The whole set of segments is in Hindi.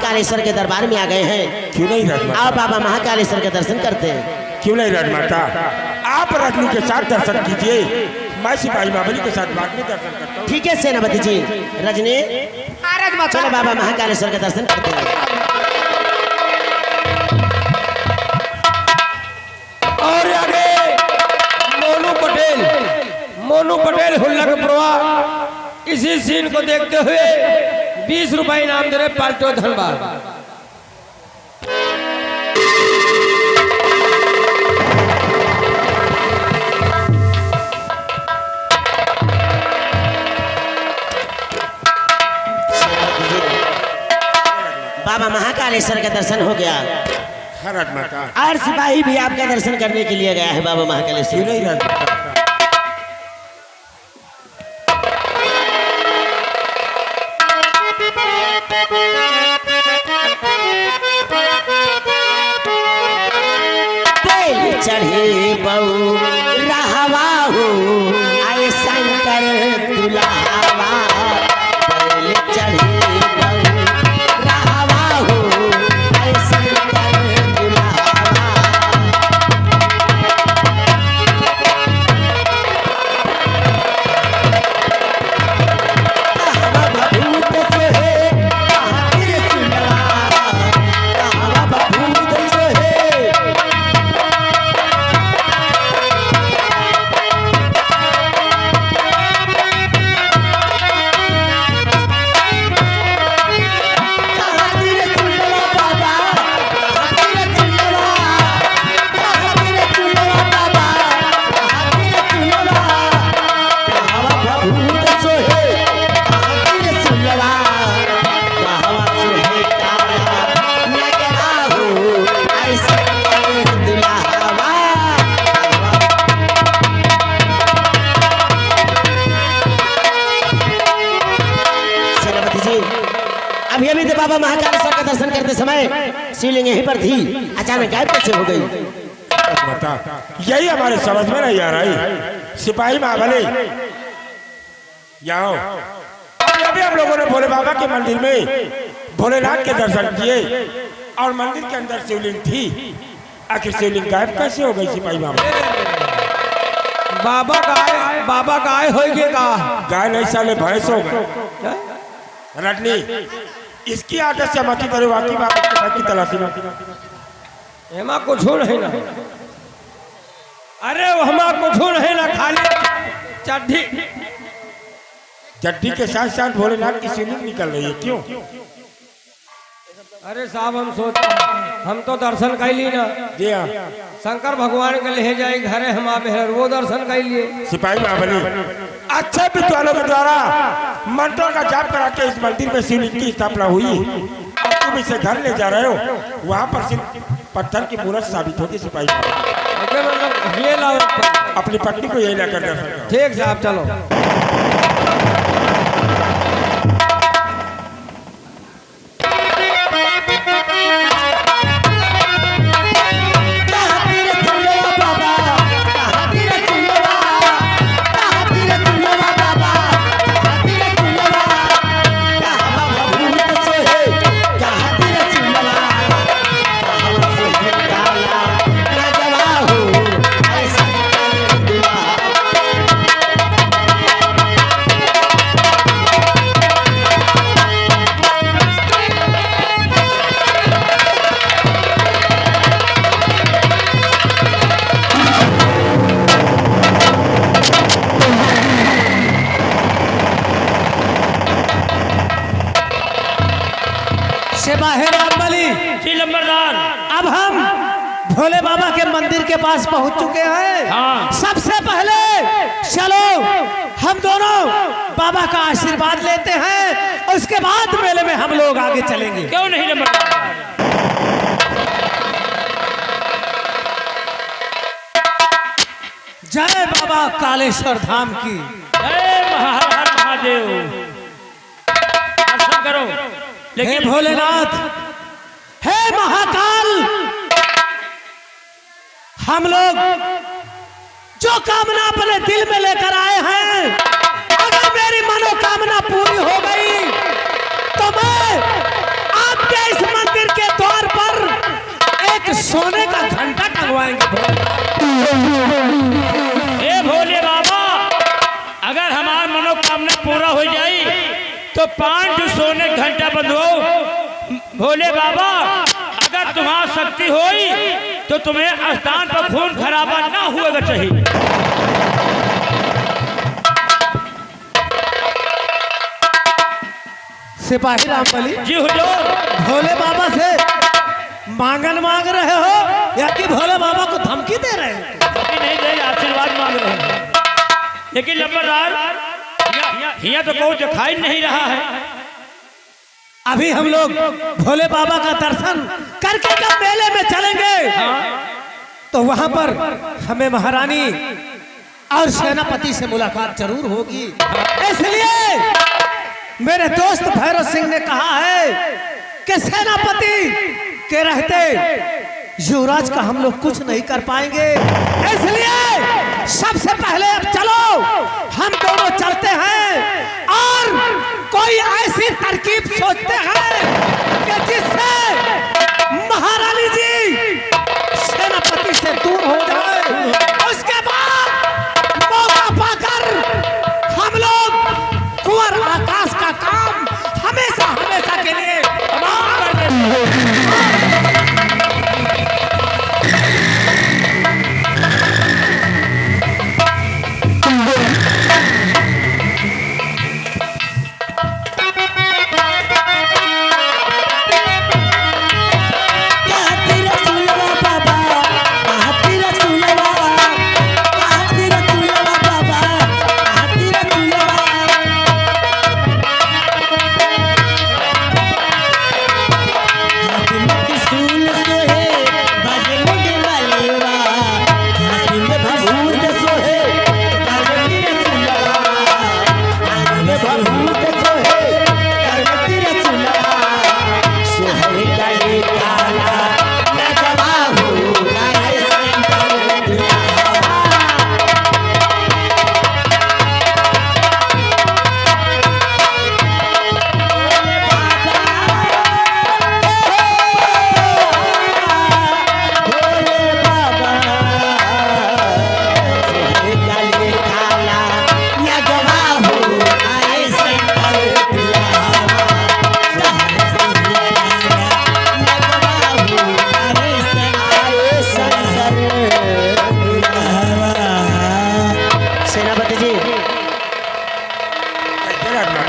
महाकालेश्वर के दरबार में आ गए हैं। क्यों नहीं राजमाता? आप बाबा महाकालेश्वर के दर्शन करते हैं। क्यों नहीं राजमाता? आप रजनी के साथ दर्शन कीजिए, मैं सिपाही महाबली के साथ बाद में दर्शन करता हूँ। ठीक है सेनापति जी। रजनी चलो बाबा महाकालेश्वर के दर्शन करते हैं। और आगे मोनू पटेल हुल्लक प्रवाह। इसी सीन को देखते हुए 20 रुपए इनाम दे रहे पाल्टो धनबाद। बाबा महाकालेश्वर का दर्शन हो गया और सिपाही भी आपका दर्शन करने के लिए गया है बाबा महाकालेश्वर। नहीं राजमाता? चढ़े बऊ रहवा हो आए शंकर दुलावा। चढ़े बऊ रहवा हो आए शंकर दुलावा। बबूत से कहानी सुनवा, बबूत से अभी तो बाबा महाकालेश्वर का दर्शन करते समय शिवलिंग यहीं पर थी, अचानक गायब कैसे हो गई? यही हमारे समझ में नहीं आ रही। सिपाही महाबली जाओ। अभी हम लोगों ने भोले बाबा के मंदिर में भोलेनाथ के दर्शन किए और मंदिर के अंदर शिवलिंग थी, आखिर शिवलिंग गायब कैसे हो गई? सिपाही महाबली बाबा गाय हो गए गाय नहीं साले भैंस हो गए। रजनी इसकी आदत से मत करो, वाकई बात की तलाशी में हेमा कुछ नहीं ना। अरे हमा कुछ नहीं ना, खाली चड्डी के साथ साथ भोलेनाथ की शिवलिंग निकल रही है, क्यों? अरे साहब हम तो दर्शन कर ली ना। जी हाँ, शंकर भगवान के ले जाए घरे हम बेहर वो दर्शन कर लिए। सिपाही महाबली अच्छे विद्वानों के द्वारा मंत्रों का जाप करा के इस मंदिर में शिवलिंग की स्थापना हुई। अब तुम इसे घर ले जा रहे हो, वहाँ पर सिर्फ पत्थर की मूर्त साबित होती। सिपाही मतलब ये लाओ अपनी पत्नी को यही लेकर दर्शन करो। ठीक साहब चलो। अब हम भोले बाबा के मंदिर के पास पहुंच चुके हैं। हाँ। सबसे पहले चलो हम दोनों बाबा का आशीर्वाद लेते हैं, उसके बाद मेले में हम लोग आगे चलेंगे। क्यों नहीं नंबरदार? जय बाबा कालेश्वर धाम की जय महादेव। दर्शन करो। हे भोलेनाथ, हे महाकाल, हम लोग जो कामना अपने दिल में लेकर आए हैं, अगर मेरी मनोकामना पूरी हो गई तो मैं आपके इस जाएंगे। ए भोले बाबा, अगर हमारा मनोकामना पूरा हो जाए तो 5 सोने घंटा बंधवाओ। भोले बाबा, अगर तुम्हारा शक्ति होई तो तुम्हें स्थान पर खून खराबा ना हुएगा चाहिए। सिपाही रामबली, जी हुजूर। भोले बाबा से मांगन मांग रहे हो या कि भोले बाबा को धमकी दे रहे हो? धमकी नहीं दे, आशीर्वाद मांग रहे हैं। लेकिन लंबरदार, यहाँ तो कोई दिखाई नहीं रहा है। अभी हम लोग भोले बाबा का दर्शन करके जब मेले में चलेंगे तो वहां पर हमें महारानी और सेनापति से मुलाकात जरूर होगी। इसलिए मेरे दोस्त भैरव सिंह ने कहा है कि सेनापति के रहते युवराज का हम लोग कुछ नहीं कर पाएंगे। इसलिए सबसे पहले अब चलो हम दोनों चलते हैं और कोई ऐसी तरकीब सोचते हैं कि जिससे महारानी जी सेनापति से दूर हो जाए। उसके बाद मौका पाकर हम लोग कुंवर आकाश का काम हमेशा हमेशा के लिए तमाम कर देंगे।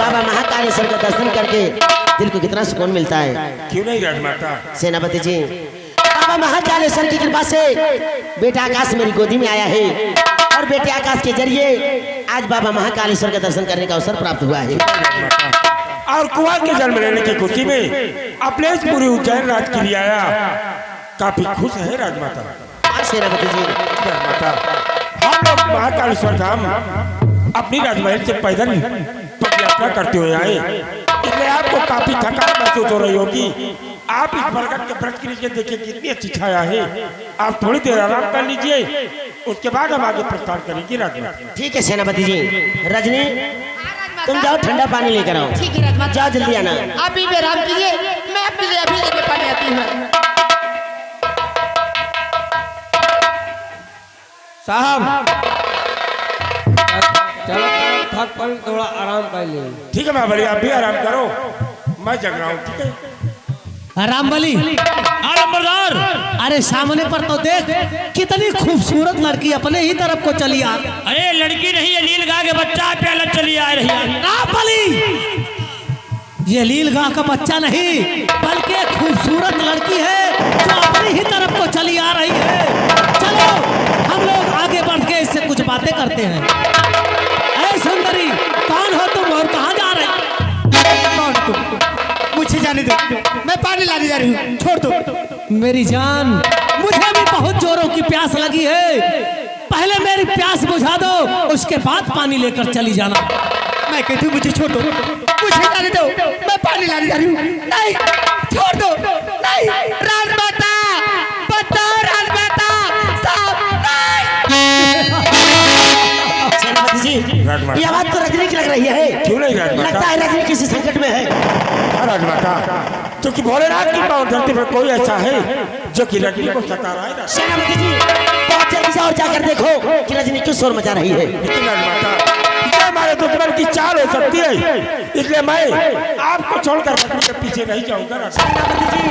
बाबा महाकालेश्वर का दर्शन करके दिल को कितना सुकून मिलता है। क्यों नहीं राजमाता? सेनापति जी, बाबा महाकालेश्वर की कृपा से बेटा आकाश मेरी गोदी में आया है और बेटे आकाश के जरिए आज बाबा महाकालेश्वर का दर्शन करने का अवसर प्राप्त हुआ है। और कुंवर के जन्म लेने की खुशी में अपने इस पूरी उज्जैन राज के लिए आया, काफी खुश है राजमाता। सेनापति जी, राजमाता, हम लोग महाकालेश्वर धाम अपनी राजमहल से पैदल पद यात्रा करते हुए आए, इसलिए आपको काफी थकान महसूस हो रही होगी। आप इस बरगद के वृक्ष के नीचे देखिए कितनी अच्छी छाया है। आप थोड़ी देर आराम कर लीजिए, उसके बाद हम आगे प्रस्थान करेंगे राजमाता। ठीक है सेनापति जी। रजनी, तुम जाओ ठंडा पानी लेकर आओ। ठीक है राजमाता, जाओ जल्दी आना। अभी भी आराम कीजिए, मैं अपने लिए अभी लेके पानी आती हूँ। साहब चलो थक पर थोड़ा आराम कर ले। ठीक है महाबली, आप भी आराम करो, मैं जग रहा हूँ। ठीक है रामबली, नंबरदार, अरे सामने पर तो देख कितनी खूबसूरत लड़की अपने ही तरफ को चली आ। अरे लड़की नहीं है, नील गाय के बच्चा प्याला चली आ रही है। रामबली, ये लील गाय का बच्चा नहीं बल्कि एक खूबसूरत लड़की है जो अपनी ही तरफ को चली आ रही है। चलो हम लोग आगे बढ़ के इससे कुछ बातें करते हैं। अरे सुंदरी, कौन हो तुम और कहाँ जा रहे हो? कौन तुम? मुझे जाने दो, मैं पानी लाने जा रही हूँ, छोड़ दो। मेरी जान, मुझे भी बहुत जोरों की प्यास लगी है, पहले मेरी प्यास बुझा दो, उसके बाद पानी लेकर चली जाना। मैं कहती हूँ मुझे छोड़ दो, मुझे जाने दो, मैं पानी लाने जा रही हूँ। नहीं, छोड़ दो, नहीं। राजमाता, बताओ राजमाता, साहब, नहीं। सेनापति जी, ये आवाज तो रजनी की लग रही है। क्यों नहीं राजमाता? लगता है रजनी किसी संकट में है। हाँ राजमाता, क्योंकि भोलेनाथ की पावन धरती पर कोई ऐसा है जो कि रजनी को सता रहा है ना। सेनापति जी बहुत जल्दी से और जाकर देखो कि रजनी क्यों शोर मचा रही है। लेकिन राजमाता ये हमारे दुश्मन की चाल हो सकती है, इसलिए मैं आपको छोड़कर रजनी के पीछे नहीं जाऊंगा। सेनापति जी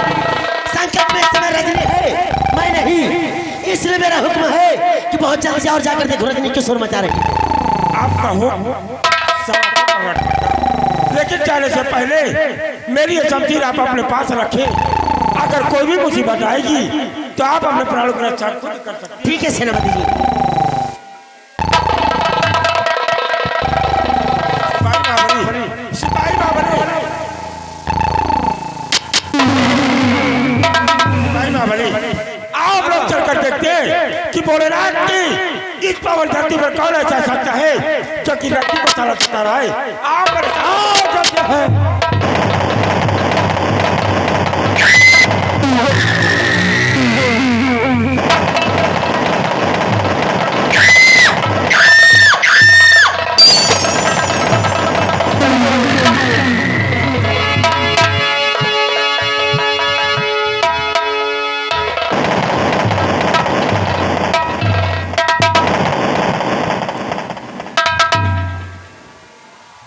संकट में इस समय रजनी है, मैं नहीं, इसलिए मेरा हुक्म है कि बहुत जल्दी से और जाकर देखो रजनी क्यों शोर मचा रही है। आपका हुक्म लेकिन जाने से पहले मेरी ये शमशीर आप अपने पास रखें। अगर कोई भी मुसीबत आएगी तो आप अपने प्राणों की रक्षा खुद कर सकते हैं। ठीक है सेनापति जी। सिपाही बाबरी, आप लोग चलकर देखते हैं कि भोलेनाथ की इस पावन धरती पर कौन ऐसा सच्चा है जो कि रजनी को साला सता रहा है। आप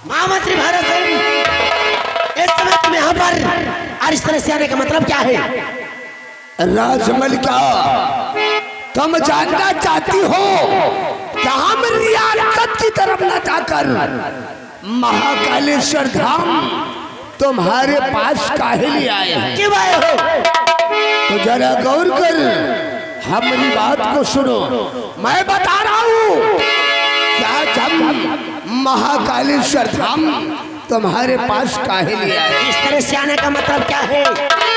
महामंत्री भारत सिंह, इस समय तुम यहाँ पर और इस तरह से आने का मतलब क्या है? राजमलिका, तुम जानना चाहती हो कि हम रियासत की तरफ न जाकर महाकालेश्वर धाम तुम्हारे पास काहे लिए आए हैं? क्यों आए हो? तो जरा गौर कर हमारी बात को सुनो। मैं बता रहा हूँ क्या जब महाकालेश्वर धाम तुम्हारे पास काहे लिए आए? इस तरह से आने का मतलब क्या है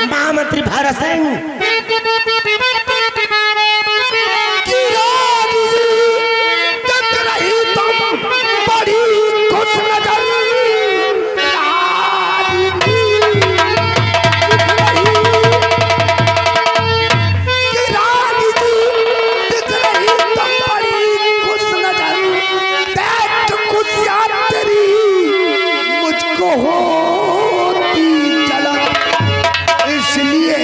महामंत्री भारत सिंह? बड़ी खुश नजर होती जलन, इसलिए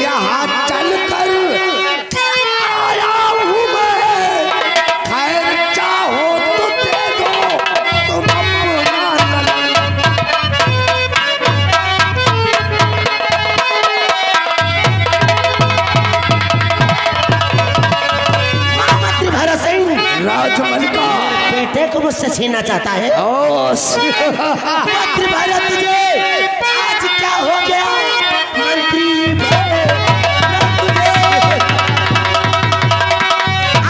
यहाँ चलकर आया हूँ मैं। खैर चाहो तो दे दो तुम अपना ललन। महामंत्री भारत सिंह, राजमलिका बेटे को मुझसे छीनना चाहता है। मंत्री भारत जी, आज क्या हो गया? मंत्री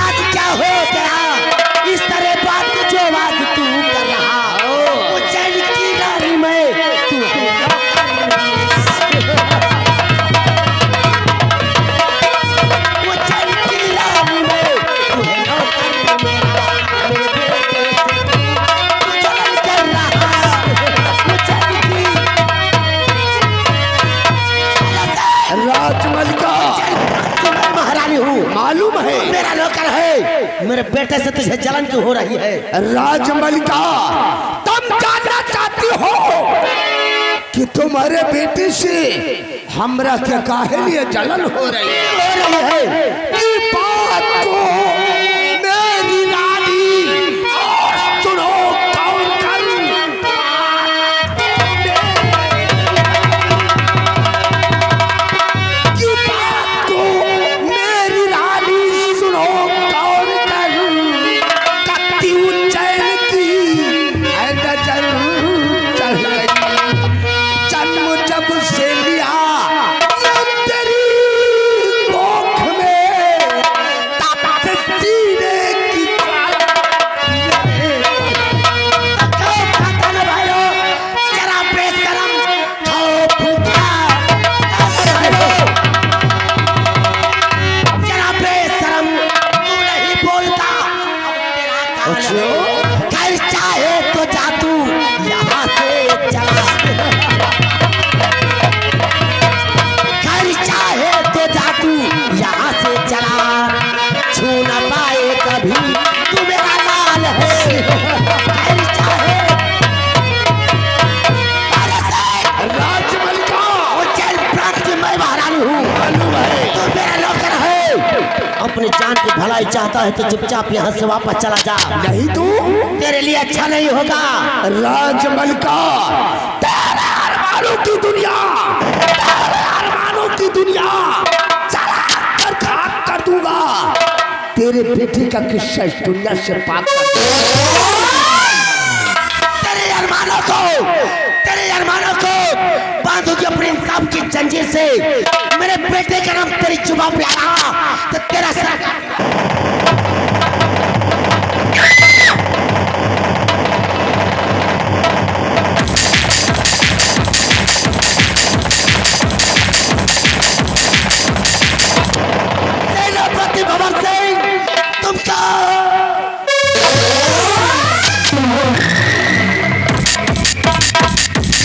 आज क्या हो गया? इस तरह बात जो बात तू कर रहा हो, उज्जैन की रानी में तू उज्जैन की रानी में तू है नौकर मेरा। राजमलिका, महारानी हूँ, मालूम है मेरा नौकर है। मेरे बेटे से तुझे जलन क्यों हो रही है? राजमलिका, तुम जानना चाहती हो कि तुम्हारे बेटे से हमरा क्या काहे लिए जलन हो रही है? कि बात को मेरी रानी सुनो गौर कर। कि बात को मेरी रानी सुनो गौर कर। कत्ती उज्जैन की है नजर चढ़ गई। जन्म जब से लिया ये तेरी कोख में अपने जान की भलाई चाहता है तो चुपचाप यहाँ से वापस चला जा। नहीं तू तेरे लिए अच्छा नहीं होगा। राजमलका तेरे अरमानों की दुनिया, तेरे अरमानों की दुनिया चला कर खाक कर दूंगा। तेरे बेटे का किस्सा इस दुनिया से पाक कर दूंगा। तेरे अरमानों को बांधूंगी अपने इंसाफ की जंजीर से। मेरे बेटे का नाम तेरी जुबान पे आया तो तेरा सेनापति भवन सिंह तुम क्या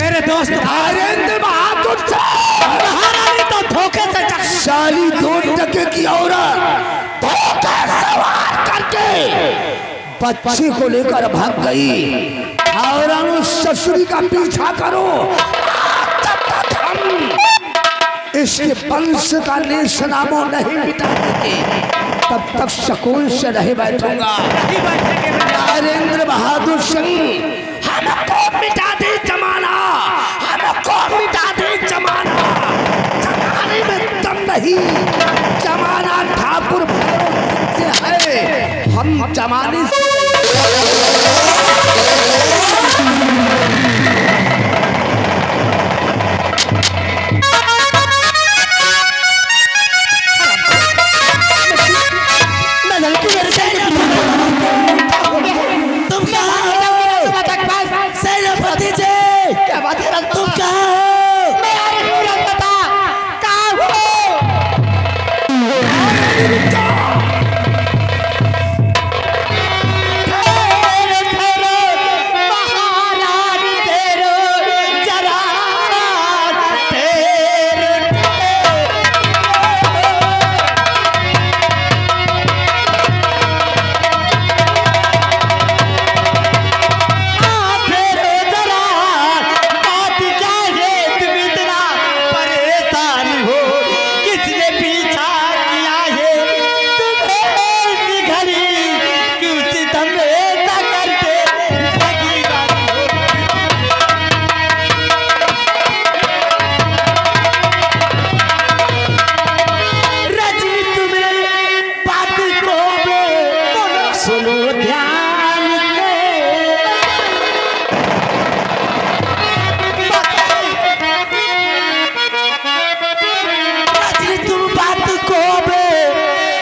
मेरे दोस्त नरेंद्र बहादुर महारानी तो धोखे से साली 2 टके की औरत धोखे सवार करके बच्चे को लेकर भाग गई। और हम ससुरी का पीछा करो जब तक हम इसके वंश का नेशनामो नहीं मिटा देते तब तक सुकून से नहीं बैठूंगा। नरेंद्र बहादुर सिंह हमको मिटा दे जमाना, हमको मिटा दे जमाना। जमाने में दम नहीं, जमाना ठाकुर भैरव से है, हम जमाने से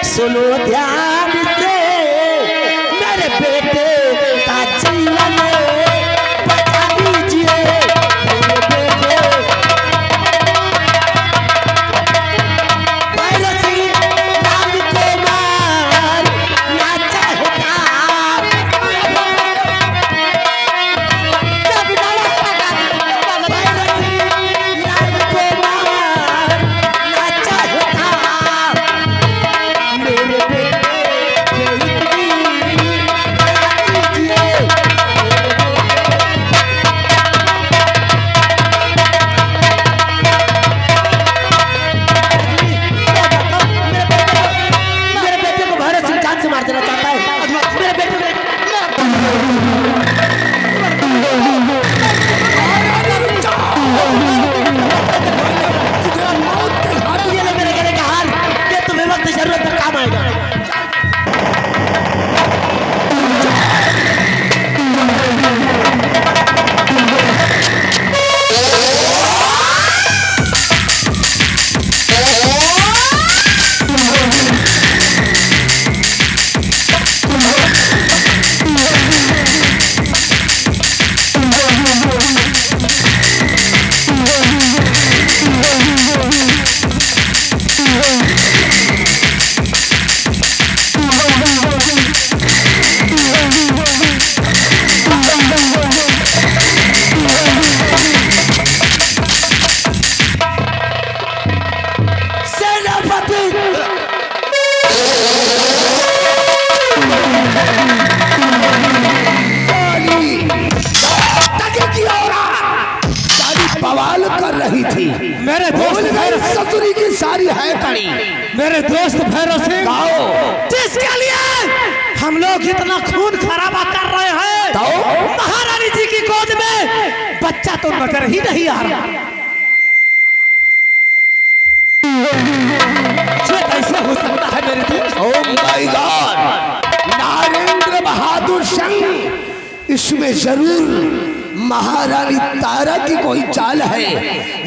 सुनो ध्यान से मेरे बेटे का जीवन बचा लीजिए। मेरे बेटे भैरव सिंह राम कुमार ना चाहता जब भैरव सिंह राम कुमार ना चाहता मेरे बेटे मेरे बेटे को भैरव सिंह जान से मार देना चाहता है। मेरे बेटे मेरे कहने का हाल ये तुम्हें वक्त जरूरत पर काम आएगा। बवाल कर रही थी। मेरे दोस्त ससुरी की सारी है कड़ी मेरे दोस्त भैरव सिंह, जिसके लिए हम लोग इतना खून खराबा कर रहे हैं, महारानी जी की गोद में बच्चा तो नजर ही नहीं आ रहा। ये कैसे हो सकता है मेरे दोस्त? Oh my God, Narendra Bahadur Singh, इसमें जरूर महारानी तारा की कोई चाल है,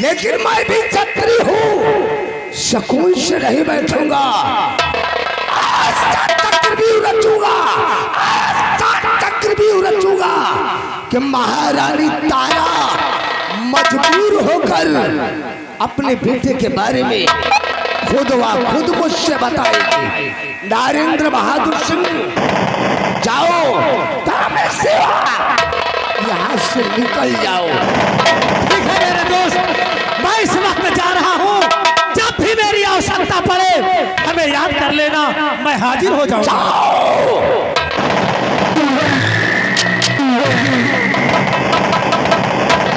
लेकिन मैं भी छत्री हूँ, सुकून से नहीं बैठूंगा। आज चक्रव्यूह रचूंगा, चक्रव्यूह रचूंगा कि महारानी तारा मजबूर होकर अपने बेटे के बारे में खुद मुझसे बताएगी। नरेंद्र बहादुर सिंह, जाओ, यहाँ से निकल जाओ। ठीक है मेरे दोस्त, मैं इस वक्त जा रहा हूँ। जब भी मेरी आवश्यकता पड़े हमें याद कर लेना, मैं हाजिर हो जाऊंगा।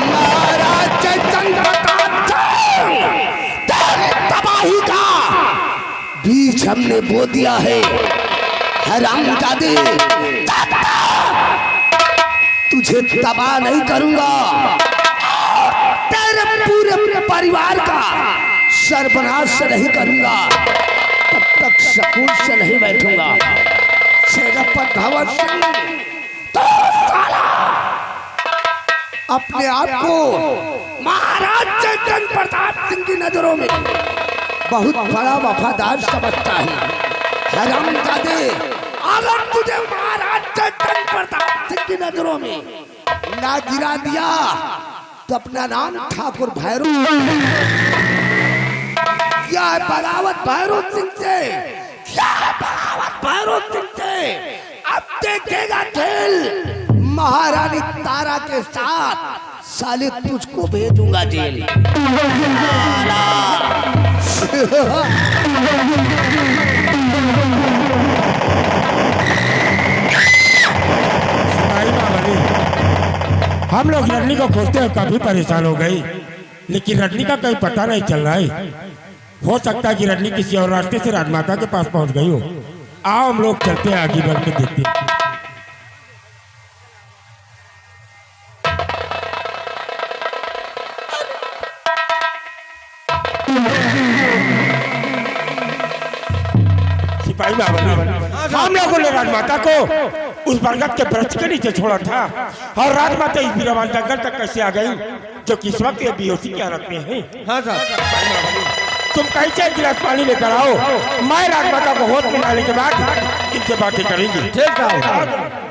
महाराज तबाही का बीज हमने बो दिया है। हरामजादे, तुझे तबाह नहीं करूंगा, तेरे पूरे परिवार का सर्वनाश नहीं करूंगा, तब तक सुकून से नहीं बैठूंगा। सेनापति भंवर सिंह, तो साला अपने आप को महाराज चैतन्य प्रताप सिंह की नजरों में बहुत बड़ा वफादार समझता है। हरामजादे, अगर तुझे महाराज चैतन्य प्रताप सिंह की नजरों में ना गिरा दिया तो अपना नाम ठाकुर भैरव, क्या बगावत भैरव सिंह से, क्या बगावत भैरव सिंह से, अब देखेगा खेल। महारानी तारा के साथ साले तुझको भेजूंगा जेल। हम लोग रजनी को खोजते हुए काफी परेशान हो गए, लेकिन रजनी का कहीं पता नहीं चल रहा है। हो सकता है कि रजनी किसी और रास्ते से राजमाता के पास पहुंच गई हो। आओ हम लोग चलते हैं, आगे बढ़ के देखते हैं। सिपाही बाबा, हम लोगों ने राजमाता को उस बरगद के वृक्ष के नीचे छोड़ा था, और राजमाता इस बीरावान जंगल तक कैसे आ गई, जो कि इस वक्त ये बेहोशी की हालत में है। हाँ साहब, तुम कहीं से एक गिलास पानी लेकर आओ, मैं राजमाता को होश में लाने के बाद इनसे बातें करेंगे। ठीक है।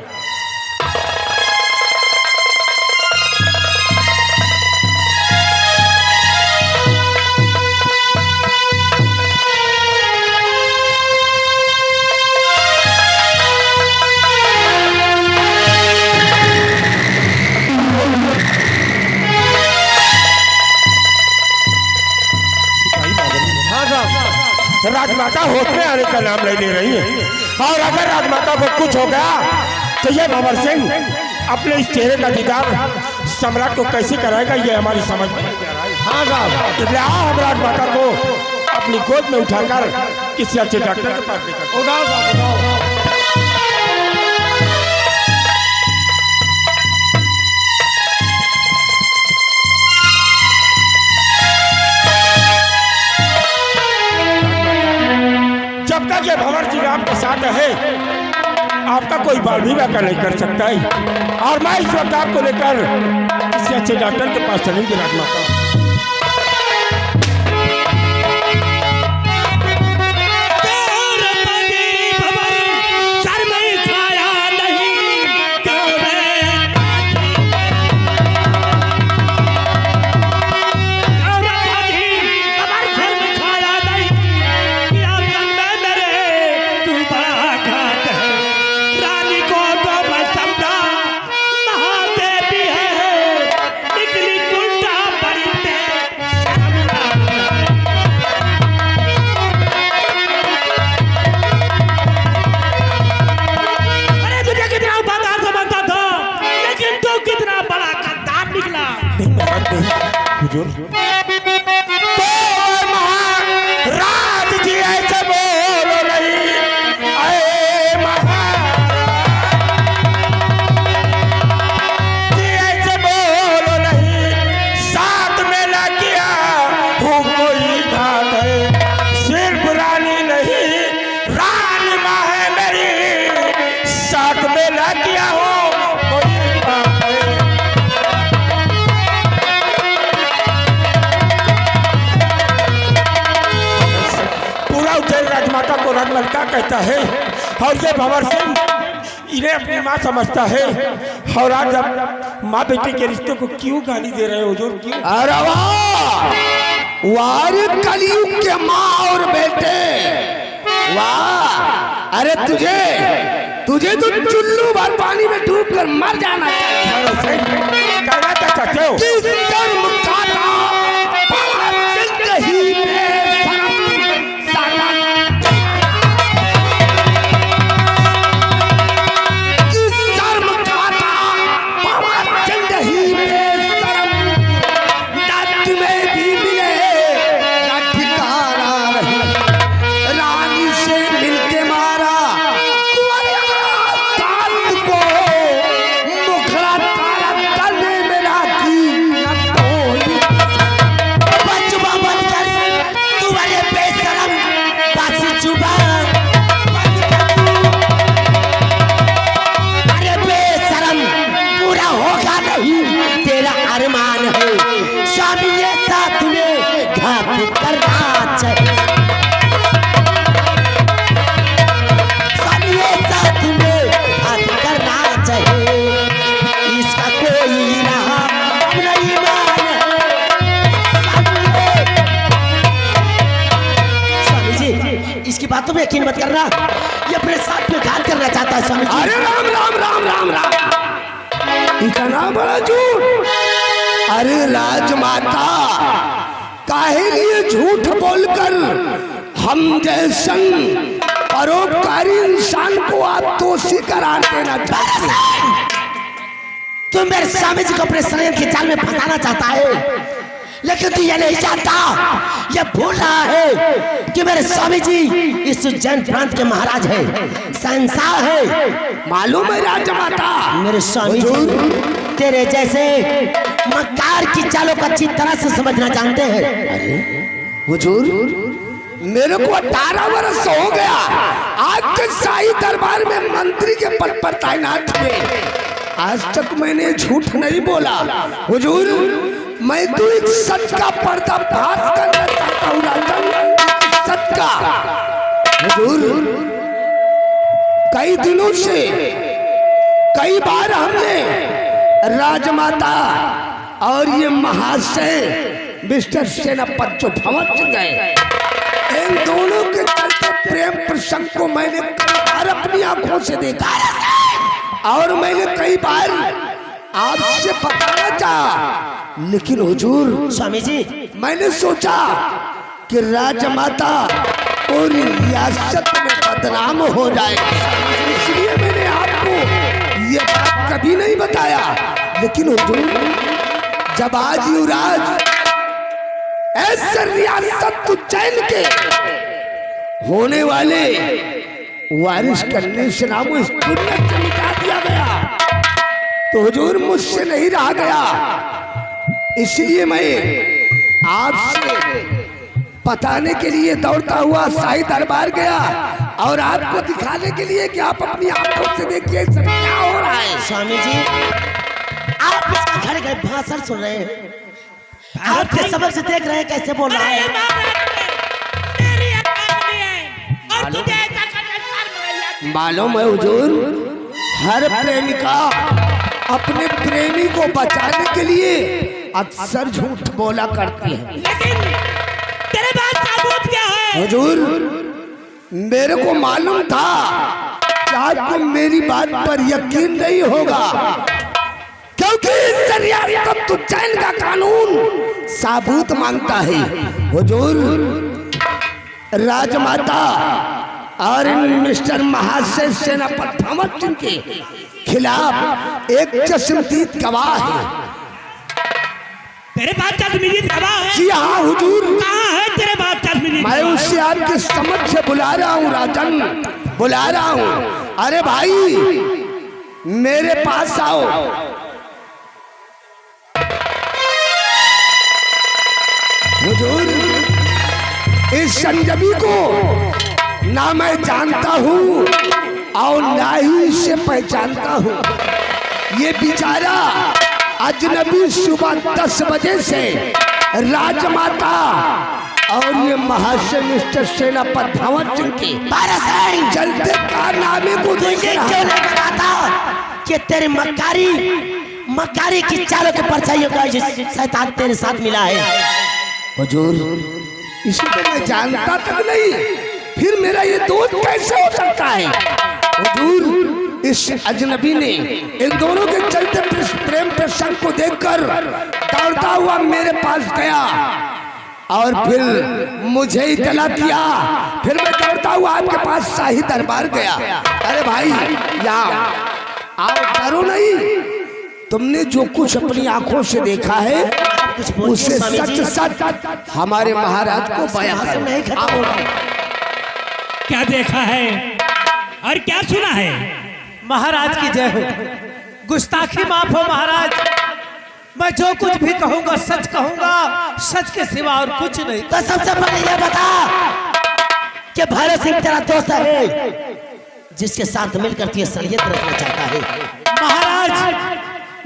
राजमाता होश में आने का नाम नहीं ले रही है, और अगर राजमाता को कुछ हो गया तो ये भंवर सिंह अपने इस चेहरे का दीदार सम्राट को कैसे कराएगा, ये हमारी समझ में नहीं आ रहा है। हाँ साहब, इसलिए आओ हम राजमाता को अपनी गोद में उठाकर किसी अच्छे डॉक्टर के पास लेकर उठाओ साहब, उठाओ। जब तक ये भंवर जी आपके साथ है, आपका कोई बाल भी वाका नहीं कर सकता है, और मैं इस वक्त आपको लेकर किसी अच्छे डॉक्टर के पास चलेंगे। राजमाता, कहता है और ये भंवर सिंह इन्हें अपनी माँ समझता है। और आज अब माँ बेटी के रिश्ते को क्यों गाली दे रहे हो हुजूर, क्यों? अरे वाह, वार कलयुग के माँ और बेटे, वाह। अरे तुझे तो चुल्लू भर पानी में डूब कर मर जाना चाहिए। कहना क्या चाहते हो? किस कर्म का था, बड़ा जिंदगी में शर्म साला। किस कर्म का था, बड़ा जिंदगी में शर्म। नट में भी मिले, नट ठिकाना रही। रानी से मिलके मारा कुंवरिया काल को, मुखड़ा काला करने में राखी न कोई। बचुबा बनकर तुम्हारे बेशरम बासी चुबा। अरे बेशरम, पूरा होगा नहीं तेरा अरमान है। स्वामी ये साथ में घात करना चाहिए। स्वामी ये साथ में घात करना चाहिए। इसका कोई रहा नहीं मान है। स्वामी जी, इसकी बातों में यकीन मत करना, ये अपने साथ में घात करना चाहता है। स्वामी जी, अरे राम राम राम राम राम, इतना बड़ा झूठ। अरे राजमाता, काहे लिए झूठ बोलकर हम जैसन परोपकारी इंसान को आप दोषी करार देना चाहते हैं? तुम मेरे स्वामी जी को अपने शरीर के जाल में फंसाना चाहता है, लेकिन तू ये नहीं जानता, ये भूल रहा है कि मेरे स्वामी जी इस उज्जैन प्रांत के महाराज है, शहंशाह है। मालूम है राजमाता? मेरे स्वामी जी तेरे जैसे मक्कार की चालों को अच्छी तरह से समझना जानते हैं। हुजूर, मेरे को 18 वर्ष हो गया आज के शाही दरबार में मंत्री के पद पर तैनात हुए। आज तक मैंने झूठ नहीं बोला। हुजूर, मैं तो एक सच का पर्दाफाश करना चाहता हूँ राजन, सच का। हुजूर, कई दिनों से कई बार हमने राजमाता और ये महाशय मिस्टर सेनापति जो भंवर सिंह है, इन दोनों के चलते प्रेम प्रसंग को मैंने कई बार अपनी आंखों से देखा और मैंने कई बार आपसे बताना चाहा, लेकिन हुजूर स्वामी जी, मैंने सोचा कि राजमाता पूरी रियासत में बदनाम हो जाए, इसलिए मैंने आपको ये बात कभी नहीं बताया। लेकिन हुजूर, जब आज युवराज ऐसे रियासत उज्जैन के होने वाले वारिस करने से नाम इस दुनिया से मिटा दिया गया, तो हुजूर मुझसे नहीं रहा गया। इसलिए मैं आपसे बताने के लिए दौड़ता हुआ शाही दरबार गया और आपको दिखाने के लिए कि आप अपनी आंखों से देखिए सब क्या हो रहा है। स्वामी जी, आप इसका घर गए भाषण सुन रहे हैं, आपके सबक से देख रहे हैं कैसे बोल रहा है। मालूम है हुजूर, हर प्रेमिका अपने प्रेमी को बचाने के लिए अक्सर झूठ बोला करती है। लेकिन तेरे पास सबूत क्या है? हुजूर, मेरे को मालूम था कि आपको मेरी बात पर यकीन नहीं होगा, क्योंकि इस रियासत उज्जैन का कानून सबूत मांगता है। हुजूर, राजमाता और मिस्टर महाशय सेनापति भंवर सिंह के खिलाफ एक चश्मदीद गवाह है। तेरे पास चश्मदीद गवाह है? जी हाँ हुजूर। कहाँ है तेरे पास चश्मदीद? मैं उसे आपके समक्ष से बुला रहा हूँ राजन, बुला रहा हूँ। अरे भाई, मेरे पास आओ। हुजूर, इस संजमी को ना मैं जानता हूँ और ना ही इसे पहचानता हूँ। ये बेचारा अजनबी सुबह 10 बजे से राजमाता और ये महाशय मिस्टर सेनापति भंवर सिंह के चलते कारनामे को देख तुझे रहा क्यों नहीं बताता कि तेरे मक्कारी की चालों के परछाइयों का ये शैतान तेरे साथ मिला है? हुजूर, इसे तो मैं जानता तक नहीं, फिर मेरा ये दोस्त कैसे हो सकता है? हुजूर, इस अजनबी ने इन दोनों के चलते प्रेम प्रसंग को देखकर दौड़ता हुआ मेरे पास गया और फिर मुझे इतला किया। फिर मैं दौड़ता हुआ आपके पास शाही दरबार गया। अरे भाई, यहाँ आओ, डरो नहीं। तुमने जो कुछ अपनी आंखों से देखा है उससे सच सच हमारे महाराज को बयां सिंहासन करो। नहीं खत्म होगा। क्या देखा है और क्या सुना है? महाराज की जय हो। गुस्ताखी माफ हो महाराज। मैं जो कुछ भी कहूंगा सच कहूंगा, सच के सिवा और कुछ नहीं। तो सबसे पहले ये बता कि भैरव सिंह तेरा दोस्त है जिसके साथ मिलकर तू ये षड्यंत्र रचना चाहता है? महाराज,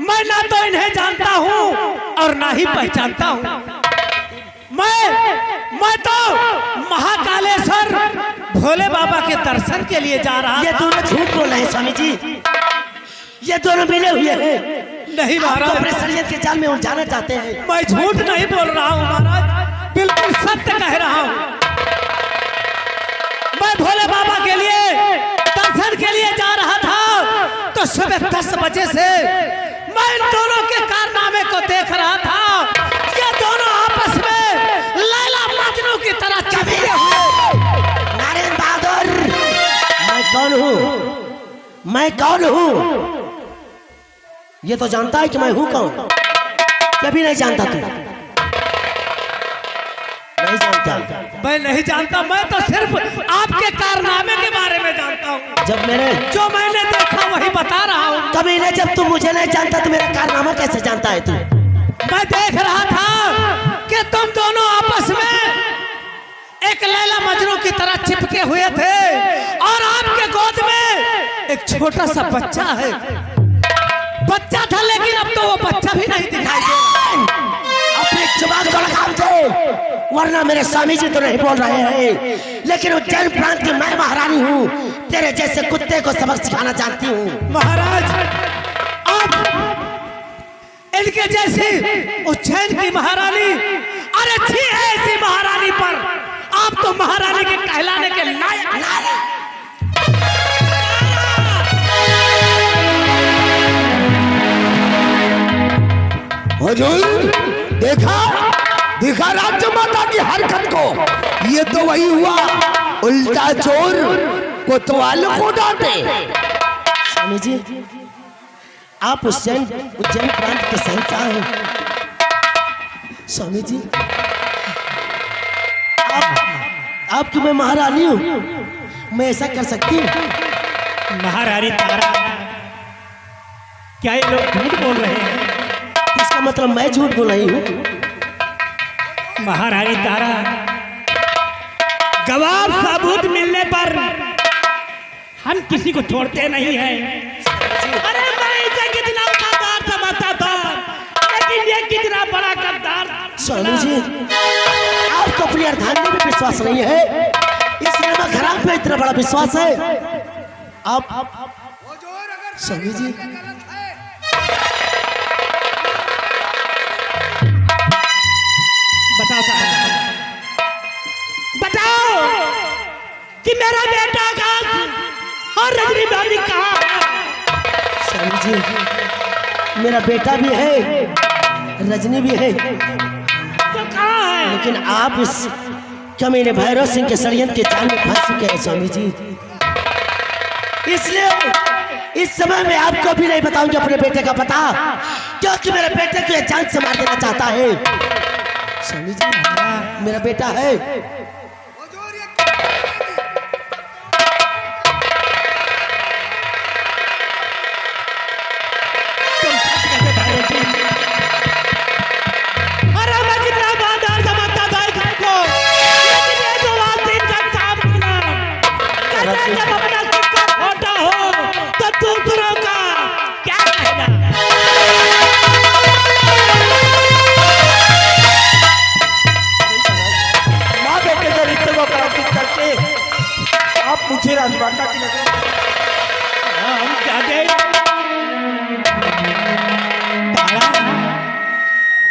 मैं ना तो इन्हें जानता हूँ और ना ही पहचानता हूँ। मैं तो महाकालेश्वर भोले बाबा के दर्शन के लिए जा रहा ये था। दोनों झूठ बोल रहे हैं स्वामी जी। ये दोनों मिले हुए हैं। नहीं आप तो महाराज, अपने षड्यंत्र के जाल में उलझाना चाहते हैं। मैं झूठ नहीं बोल रहा हूँ महाराज, बिल्कुल सत्य कह रहा हूँ। मैं भोले बाबा के लिए दर्शन के लिए जा रहा था तो सुबह 10 बजे से मैं इन दोनों के कारनामे को देख रहा था। ये दोनों आपस में लैला मजनू की तरह चिपके हुए। नारायण बहादुर, मैं कौन हूँ? मैं कौन हूँ ये तो जानता है कि मैं हूँ कौन? कभी नहीं जानता तू? नहीं जानता? मैं नहीं जानता, मैं तो सिर्फ आपके कारनामे के बारे में जानता हूँ। जब मैंने जो मैंने देखा वही बता रहा हूँ। कभी नहीं, जब तू मुझे नहीं जानता तो मेरा कारनामा कैसे जानता है तू? मैं देख रहा था कि तुम दोनों आपस में एक लैला मजनू की तरह चिपके हुए थे और आपके गोद में एक छोटा सा बच्चा है। बच्चा था लेकिन अब तो वो बच्चा भी नहीं दिखाई दे रहा। अपने जुबान को लगाम दे, वरना मेरे स्वामी जी तो नहीं बोल रहे हैं, लेकिन उज्जैन प्रांत की मैं महारानी हूँ। तेरे जैसे कुत्ते को सबक सिखाना जानती हूँ। महाराज, आप इनके जैसी उज्जैन की महारानी, अरे थी ऐसी महारानी पर आप तो महारानी के कहलाने के लायक नहीं। हुजूर, देखा राज्य माता की हरकत को। ये तो वही हुआ, उल्टा चोर कोतवाल को डांटे। स्वामी जी, आप उज्जैन प्रांत के शहंशाह हैं। स्वामी जी, आपकी मैं महारानी हूँ, मैं ऐसा कर सकती हूँ? महारानी तारा, क्या ये लोग झूठ बोल रहे हैं? इसका मतलब मैं झूठ बोल रही हूँ? महारानी तारा, गवाह सबूत मिलने पर हम किसी को छोड़ते नहीं हैं। अरे मैं इसे कितना गद्दार समझता था, लेकिन ये कितना बड़ा गद्दार। स्वामी जी, आपको अपनी अर्धांगिनी में विश्वास नहीं है, इसलिए मैं घरात में इतना बड़ा विश्वास है। आप स्वामी जी, बताओ कि मेरा बेटा कहाँ और रजनी भाभी कहाँ? स्वामी जी, मेरा बेटा भी है, रजनी भी है, तो कहाँ है? लेकिन आप इस कमीने भैरव सिंह के षड्यंत्र के जाल में फंस चुके हैं स्वामी जी। इसलिए इस समय मैं आपको भी नहीं बताऊंगी अपने बेटे का पता, क्योंकि मेरे बेटे को ये जान से मार देना चाहता है। स्वामी जी, मेरा बेटा है। अरे मैं कितना बादार समझता था इस घर को, लेकिन ये जो बात थी सब काम किया। कहते जब अपना सिक्का खोटा हो तो दूसरों का क्या कहना? माता की नजर हम क्या दे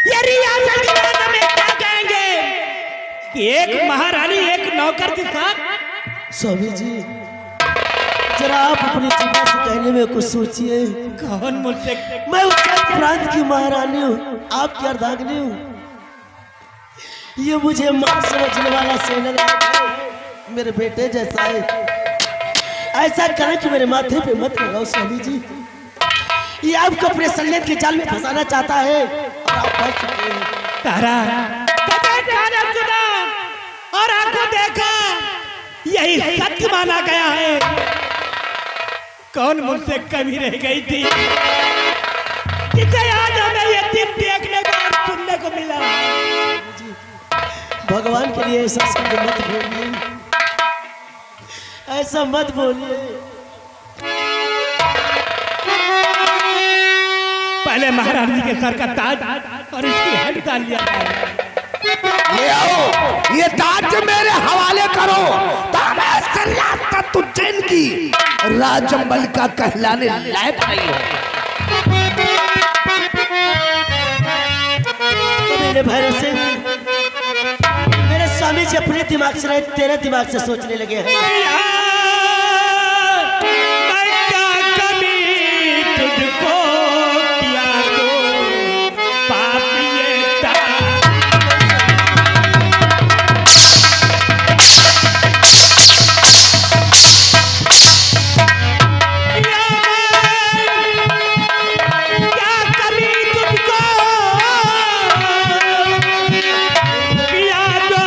ये रियासत के बारे में क्या कहेंगे कि एक महारानी एक नौकर के साथ। स्वामी जी जरा आप अपनी जीवा से कहने में कुछ सोचिए। कौन मुझसे मैं उज्जैन प्रांत की महारानी हूँ, आपकी अर्धांगिनी हूँ। ये मुझे मां समझने वाला सेना मेरे बेटे जैसा है। ऐसा करें कि मेरे माथे पे मत लगाओ स्वामी जी। ये आपको अपने षड्यंत्र के जाल में फंसाना चाहता है और आप फंस चुके हैं। तारा सुना और आंखों देखा यही सत्य माना गया है। कौन मुझसे कमी रह गई थी जिसे आज हमें ये दिन देखने को और सुनने को मिला। भगवान के लिए ऐसा शब्द मत बोलिए, ऐसा मत बोलिए। पहले महारानी के सर का ताज और इसकी हेड डाल लिया जाए। ले आओ ये ताज मेरे हवाले करो तो मैं सरियासत उज्जैन की राजमलिका कहलाने लायक नहीं हो। तो मेरे भरोसे मेरे स्वामी जी अपने दिमाग से नहीं तेरे दिमाग से सोचने लगे हैं।